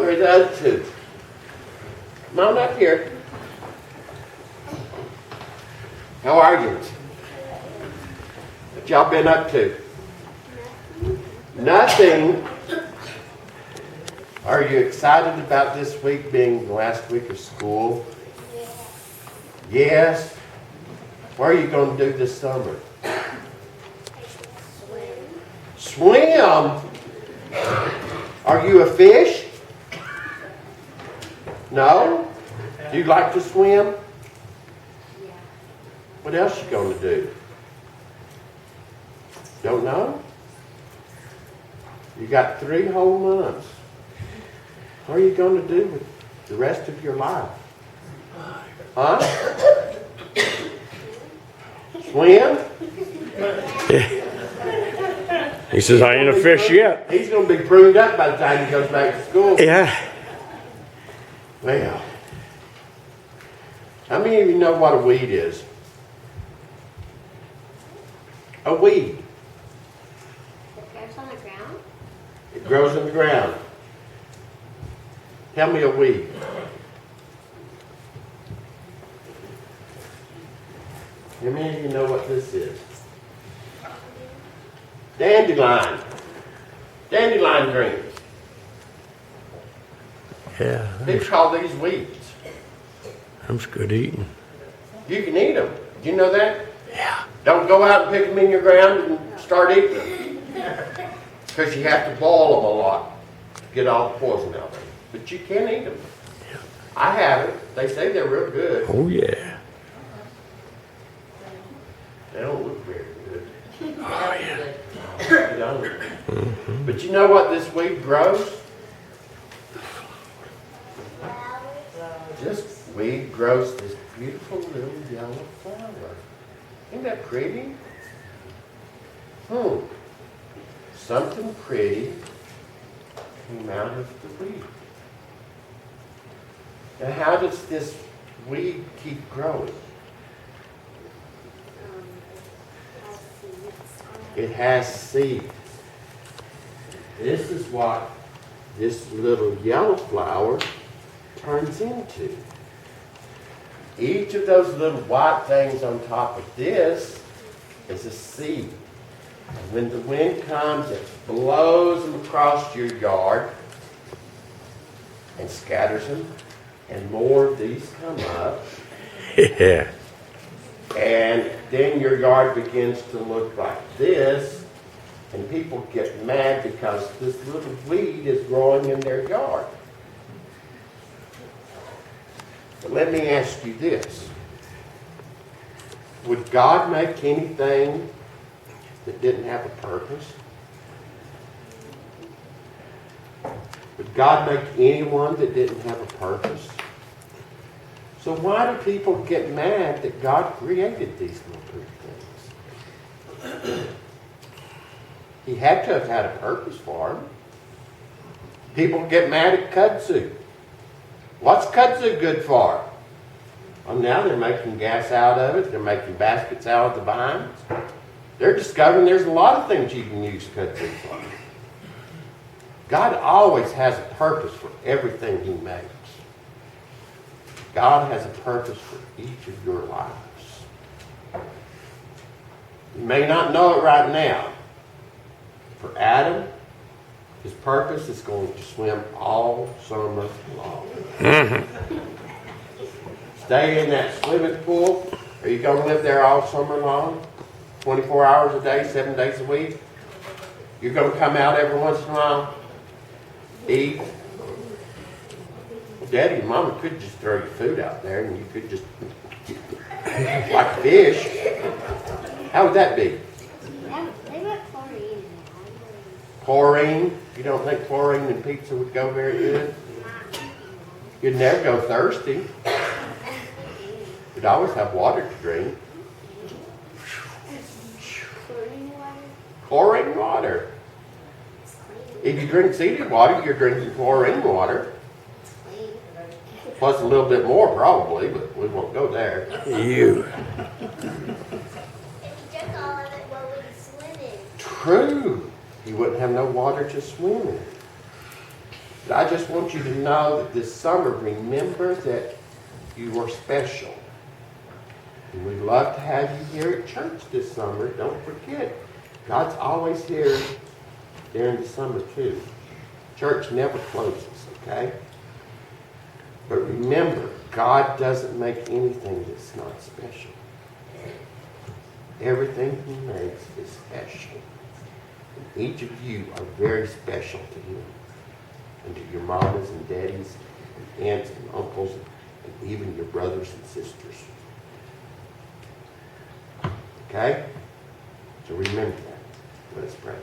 Where are the other two? Come on up here. How are you? What y'all been up to? Nothing. Are you excited about this week being the last week of school? Yes. What are you going to do this summer? Swim? Are you a fish? No? Do you like to swim? What else you going to do? Don't know? You got 3 whole months. What are you going to do with the rest of your life? Huh? Swim? He says, I ain't a fish yet. He's going to be pruned up by the time he goes back to school. Yeah. Well, how many of you know what a weed is? A weed. It grows on the ground? It grows in the ground. Tell me a weed. How many of you know what this is? Dandelion. Dandelion greens. Yeah, They call these weeds. that's good eating. You can eat them. Do you know that? Yeah. Don't go out and pick them in your ground and start eating them. Because you have to boil them a lot to get all the poison out of them. But you can eat them. I haven't. They say they're real good. Oh, yeah. They don't look very good. Oh, yeah. They don't. But you know what this weed grows? This weed grows this beautiful little yellow flower. Isn't that pretty? Something pretty came out of the weed. Now how does this weed keep growing? It has seed. This is what this little yellow flower turns into. Each of those little white things on top of this is a seed. And when the wind comes, it blows them across your yard and scatters them, and more of these come up. Yeah. And then your yard begins to look like this, and people get mad because this little weed is growing in their yard. But let me ask you this. Would God make anything that didn't have a purpose? Would God make anyone that didn't have a purpose? So why do people get mad that God created these little pretty things? He had to have had a purpose for them. People get mad at kudzu. What's kudzu good for? Well, now they're making gas out of it. They're making baskets out of the vines. They're discovering there's a lot of things you can use kudzu for. God always has a purpose for everything He makes. God has a purpose for each of your lives. You may not know it right now. For Adam, his purpose is going to swim all summer long. Stay in that swimming pool. Are you going to live there all summer long? 24 hours a day, 7 days a week? You're going to come out every once in a while? Eat? Daddy and Mama could just throw your food out there and you could just, like fish. How would that be? They got chlorine. Chlorine? You don't think chlorine and pizza would go very good? You'd never go thirsty. You'd always have water to drink. Chlorine water? Chlorine water. If you drink seeded water, you're drinking chlorine water. Plus a little bit more probably, but we won't go there. You. If you drink all of it, what would you swim in? True. You wouldn't have no water to swim in. But I just want you to know that this summer, remember that you are special. And we'd love to have you here at church this summer. Don't forget, God's always here during the summer too. Church never closes, okay? But remember, God doesn't make anything that's not special. Everything He makes is special. And each of you are very special to Him. And to your mamas and daddies and aunts and uncles and even your brothers and sisters. Okay? So remember that. Let us pray.